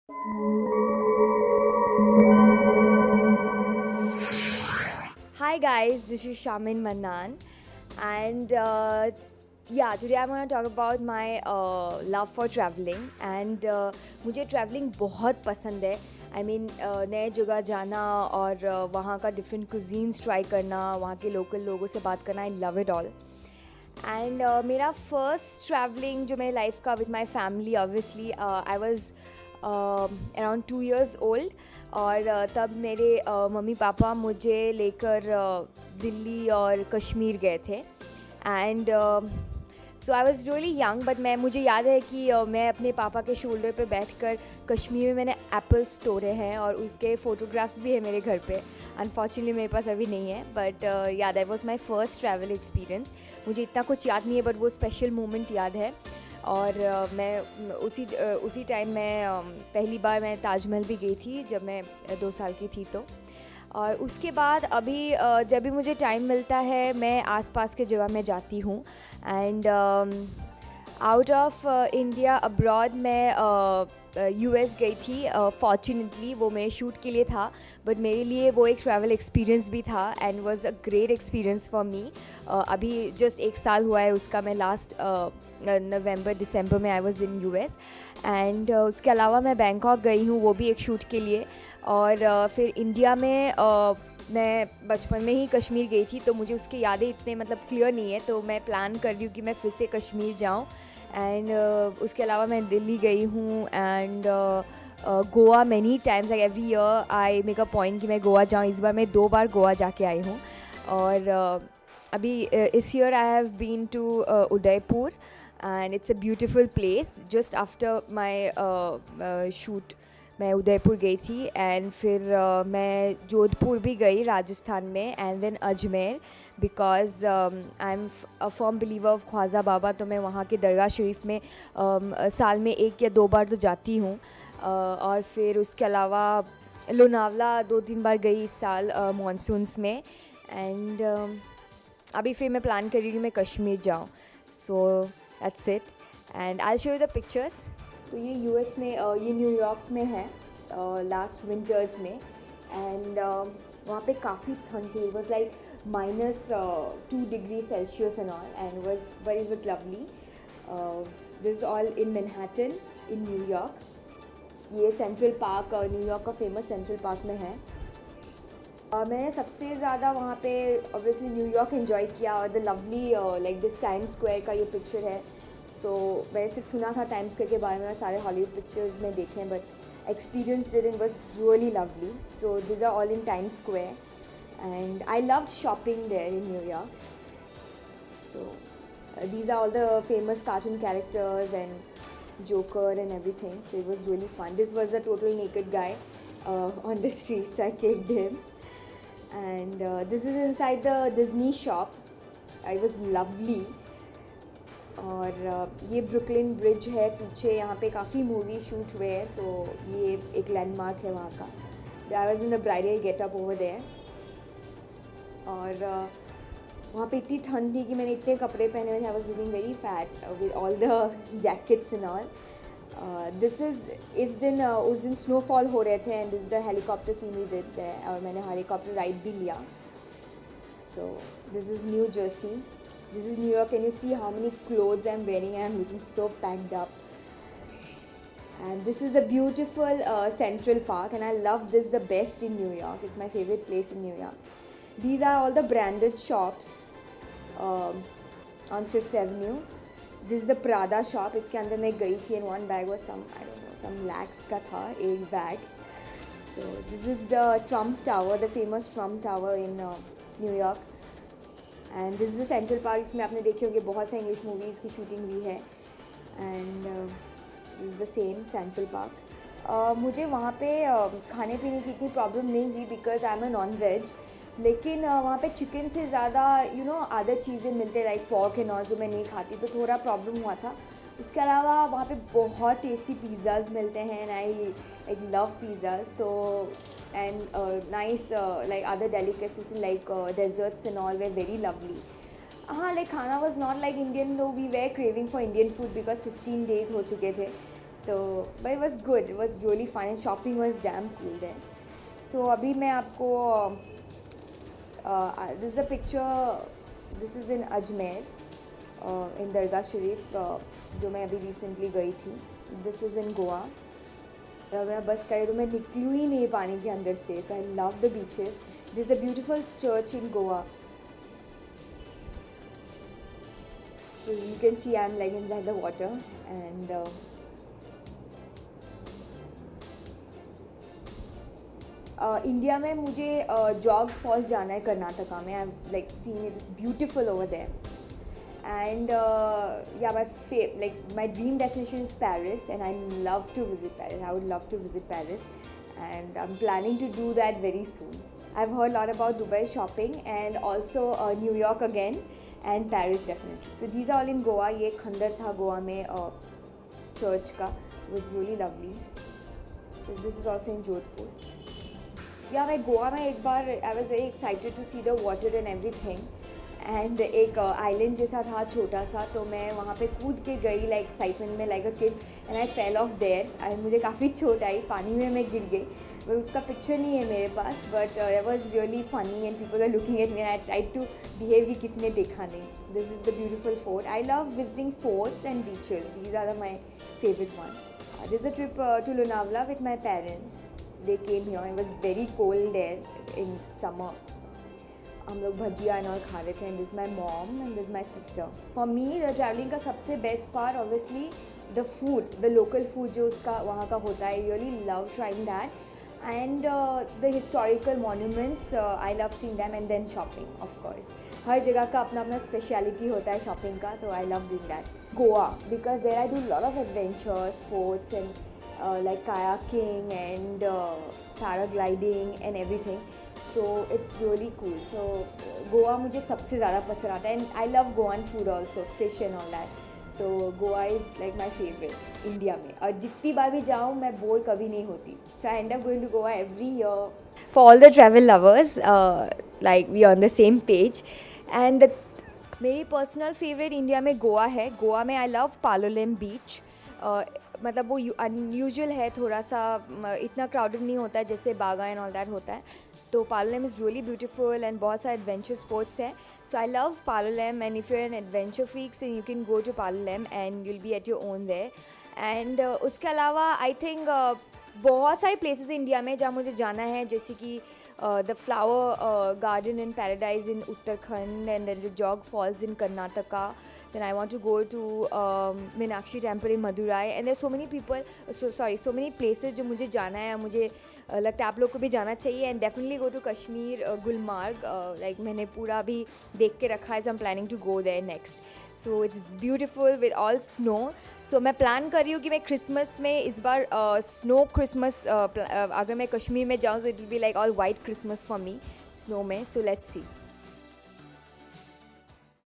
Hi guys, this is Shamin Mannan, and yeah, today I'm gonna talk about my love for traveling. And मुझे traveling बहुत पसंद है. I mean नए जगह जाना और वहाँ का different cuisines try करना, वहाँ के local लोगों से बात करना, I love it all. And मेरा फर्स्ट ट्रैवलिंग जो मेरे लाइफ का with my family obviously I was around 2 years old. और तब मेरे मम्मी पापा मुझे लेकर दिल्ली और कश्मीर गए थे. And so I was really young, but मुझे याद है कि मैं अपने पापा के शोल्डर पे बैठकर कश्मीर में मैंने एप्पल्स तोड़े हैं और उसके फ़ोटोग्राफ्स भी है मेरे घर पे. अनफॉर्चुनेटली मेरे पास अभी नहीं है, बट या that was my first travel experience. मुझे इतना कुछ याद नहीं है, बट वो स्पेशल मोमेंट याद है. और मैं उसी टाइम मैं पहली बार मैं ताजमहल भी गई थी जब मैं 2 साल की थी. तो और उसके बाद अभी जब भी मुझे टाइम मिलता है मैं आसपास के जगह में जाती हूँ. And out of India abroad मैं यूएस गई थी. फॉर्चुनेटली वो मेरे शूट के लिए था, बट मेरे लिए वो एक ट्रैवल एक्सपीरियंस भी था and was a great experience for me. अभी जस्ट 1 साल हुआ है उसका. मैं लास्ट नवंबर दिसंबर में I was in US. And उसके अलावा मैं बैंकॉक गई हूँ, वो भी एक शूट के लिए. और फिर इंडिया में मैं बचपन में ही कश्मीर गई थी, तो मुझे उसकी यादें इतने मतलब क्लियर नहीं है, तो मैं प्लान कर रही हूँ कि मैं फिर से कश्मीर जाऊँ. एंड उसके अलावा मैं दिल्ली गई हूँ. And Goa many times, like every year I make a point कि मैं गोवा जाऊँ. इस बार मैं 2 बार गोवा जाके आई हूँ. और अभी इस year I have been to Udaipur and it's a beautiful place. Just after my shoot मैं उदयपुर गई थी. एंड फिर मैं जोधपुर भी गई राजस्थान में, and then Ajmer, because I am a firm believer of Khwaja Baba. तो मैं वहाँ के दरगाह शरीफ में साल में 1 या 2 बार तो जाती हूँ. और फिर उसके अलावा लोनावला 2-3 बार गई इस साल मानसून्स में. एंड अभी फिर मैं प्लान कर रही हूँ कि मैं कश्मीर जाऊँ. So that's it and I show you the pictures. तो ये यूएस में ये न्यूयॉर्क में है लास्ट विंटर्स में. एंड वहाँ पे काफ़ी ठंड थी. It was like -2 degree Celsius and all, and but it was lovely. This all in Manhattan in New York. ये सेंट्रल पार्क न्यूयॉर्क का फेमस सेंट्रल पार्क में है. मैंने सबसे ज़्यादा वहाँ पे ऑब्वियसली न्यूयॉर्क एंजॉय किया. और the lovely like this time square का ये पिक्चर है. सो मैंने सिर्फ सुना था टाइम स्क्वायर के बारे में, सारे हॉलीवुड पिक्चर्स में देखे हैं, but experience did it was really lovely. So this are all in time square and I loved shopping there in New York. सो these are all the famous cartoon characters and Joker and everything. So it was really fun. This was a total naked guy on the streets. I kicked him. And this is inside the Disney shop. It was lovely. और ये Brooklyn bridge है पीछे. यहाँ पे काफ़ी movie shoot हुए हैं. सो ये एक लैंडमार्क है वहाँ का. I was in the bridal getup over there. और वहाँ पे इतनी ठंड थी कि मैंने इतने कपड़े पहने हुए थे. I was looking very fat with all the jackets and all. This इस दिन उस दिन स्नोफॉल हो रहे थे. And this the helicopter scene we did there, और मैंने हेलीकॉप्टर राइड भी लिया. So this is New Jersey. This is New York. Can you see how many clothes I'm wearing? I'm looking so packed up. And this is the beautiful Central Park, and I love this the best in New York. It's my favorite place in New York. These are all the branded shops on 5th Avenue. This is the Prada shop. इसके अंदर मैं गई थी, and one bag was some, I don't know, some lakhs का था एक bag. So this is the Trump Tower, the famous Trump Tower in New York. And this is the central park. इसमें आपने देखे होंगे बहुत सारी इंग्लिश मूवीज़ की शूटिंग हुई है. And this is the same central park. मुझे वहाँ पे खाने पीने की इतनी प्रॉब्लम नहीं हुई because I am a non veg. लेकिन वहाँ पे चिकन से ज़्यादा अदर चीज़ें मिलते लाइक पॉर्क एंड ऑल, जो मैं नहीं खाती, तो थोड़ा प्रॉब्लम हुआ था. उसके अलावा वहाँ पे बहुत टेस्टी पिज़्ज़ाज़ मिलते हैं एंड आई लव पिज़्ज़ाज़. तो and nice like other delicacies like desserts and all were very lovely. Like खाना was not like Indian, though we were craving for Indian food because 15 days हो चुके थे. तो but it was good, it was really fun and shopping was damn cool there. So अभी मैं आपको this is a picture, this is in Ajmer in Dargah Sharif जो मैं अभी रिसेंटली गई थी. This is in Goa. अगर मैं बस करे तो मैं निकलूँ ही नहीं पानी के अंदर से. So I love the beaches. This is a beautiful church in Goa. So you can see I'm like inside the water and India में मुझे जॉग फॉल्स जाना है कर्नाटका में. I like scene it is beautiful over there. And yeah, my dream destination is Paris, and I love to visit Paris. I would love to visit Paris, and I'm planning to do that very soon. I've heard a lot about Dubai shopping and also New York again and Paris definitely. So these are all in Goa. ये खंडर था गोवा में church का. It was really lovely. So this is also in Jodhpur. Yeah, मैं गोवा में एक बार I was very excited to see the water and everything. And एक island जैसा था छोटा सा, तो मैं वहाँ पे कूद के गई लाइक एक्साइटमेंट में like a kid, and I fell of their. And मुझे काफ़ी चोट आई, पानी में मैं गिर गई. वो उसका पिक्चर नहीं है मेरे पास, but it was really funny and people are looking at me and I try to behave कि किसी ने देखा नहीं. This is the beautiful fort. I love visiting forts and beaches. These are my favourite ones. This is a trip to Lonavala with my parents. They came here. It was very cold there in summer. हम लोग भजिया and all खा रहे थे. And this my mom and this my sister. For me the travelling का सबसे best part obviously the food, the local food जो उसका वहाँ का होता है. I really love trying that. And the historical monuments, I love seeing them. And then shopping of course. हर जगह का अपना अपना स्पेशलिटी होता है शॉपिंग का, तो I love doing that. Goa because there I do lot of adventure sports and like kayaking and paragliding and everything. So it's really cool. So Goa मुझे सबसे ज़्यादा पसंद आता है. And I love Goan food also, fish and all that. तो Goa is like my favourite India में. और जितनी बार भी जाऊँ मैं बोर कभी नहीं होती. So I end up going to Goa every year. For all the travel lovers, like we on the same page. And मेरी पर्सनल फेवरेट इंडिया में गोवा है. गोवा में आई लव पालोलेम बीच. मतलब वो अनयूजुअल है थोड़ा सा, इतना क्राउडेड नहीं होता है जैसे बागा एंड ऑल दैट होता है. तो Palolem is really beautiful and बहुत सारे एडवेंचर स्पोर्ट्स है. So I love Palolem. And if you are an adventure freaks and you can go to Palolem and you will be at your own there. And उसके अलावा I think बहुत सारी places India में जहाँ मुझे जाना है, जैसे कि the flower garden in paradise in Uttarakhand and the jog falls in Karnataka. Then I want to go to Meenakshi temple in Madurai, and there's so many places जो मुझे जाना है. मुझे लगता है आप लोग को भी जाना चाहिए. And definitely go to Kashmir, Gulmarg. Like मैंने पूरा भी देख के रखा है, so I am planning to go there next. So it's beautiful with all snow. So मैं प्लान कर रही हूँ कि मैं क्रिसमस में इस बार स्नो क्रिसमस, अगर मैं कश्मीर में जाऊँ तो it will be like all white Christmas for me snow में. So let's C.